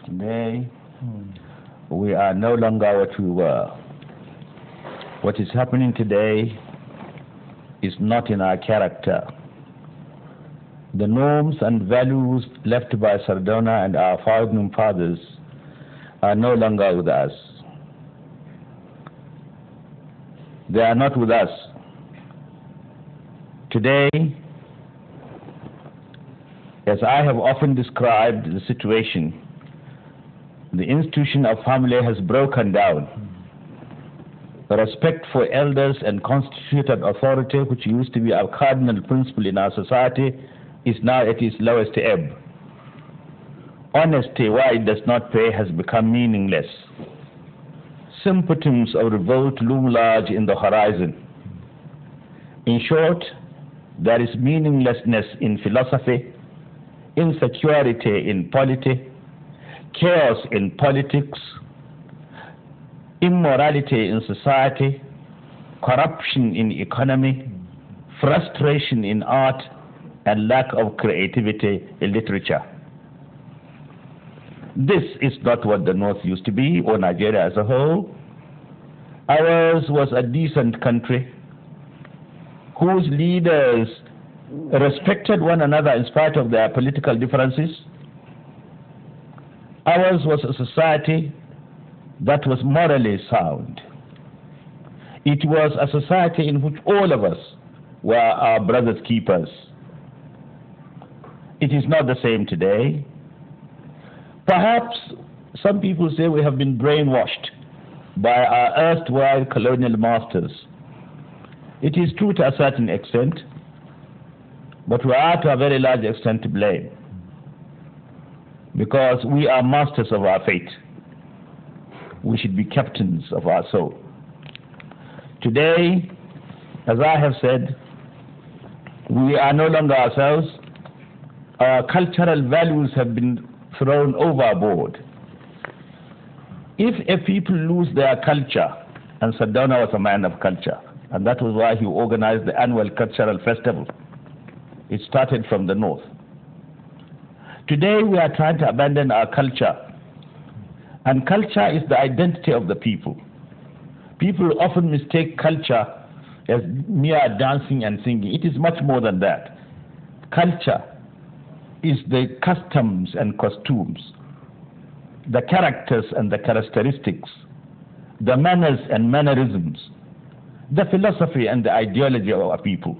Today, we are no longer what we were. What is happening today is not in our character. The norms and values left by Sardauna and our founding fathers are no longer with us. They are not with us. Today, as I have often described the situation, the institution of family has broken down. The respect for elders and constituted authority, which used to be our cardinal principle in our society, is now at its lowest ebb. Honesty, why it does not pay, has become meaningless. Symptoms of revolt loom large in the horizon. In short, there is meaninglessness in philosophy, insecurity in polity, chaos in politics, immorality in society, corruption in economy, frustration in art, and lack of creativity in literature. This is not what the North used to be, or Nigeria as a whole. Ours was a decent country whose leaders respected one another in spite of their political differences. Ours was a society that was morally sound. It was a society in which all of us were our brother's keepers. It is not the same today. Perhaps some people say we have been brainwashed by our erstwhile colonial masters. It is true to a certain extent, but we are to a very large extent to blame, because we are masters of our fate. We should be captains of our soul. Today, as I have said, we are no longer ourselves. Our cultural values have been thrown overboard. If a people lose their culture, and Sardauna was a man of culture, and that was why he organized the annual cultural festival. It started from the north. Today we are trying to abandon our culture, and culture is the identity of the people. People often mistake culture as mere dancing and singing. It is much more than that. Culture is the customs and costumes, the characters and the characteristics, the manners and mannerisms, the philosophy and the ideology of a people.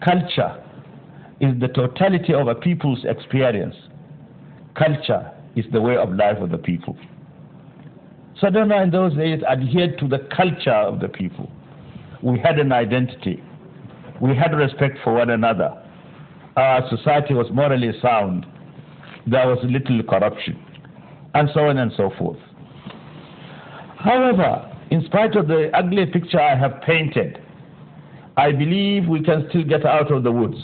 Culture is the totality of a people's experience. Culture is the way of life of the people. Sardauna in those days adhered to the culture of the people. We had an identity. We had respect for one another. Our society was morally sound. There was little corruption, and so on and so forth. However, in spite of the ugly picture I have painted, I believe we can still get out of the woods.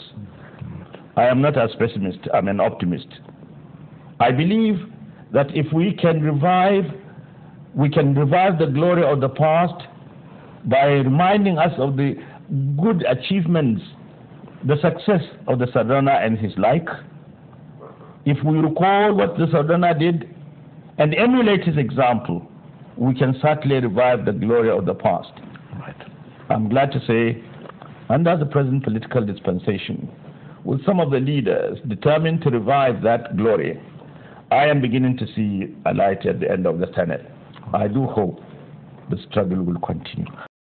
I am not a pessimist, I'm an optimist. I believe that if we can revive the glory of the past by reminding us of the good achievements, the success of the Sardauna and his like. If we recall what the Sardauna did and emulate his example, we can certainly revive the glory of the past. Right. I'm glad to say, under the present political dispensation, with some of the leaders determined to revive that glory, I am beginning to see a light at the end of the tunnel. I do hope the struggle will continue.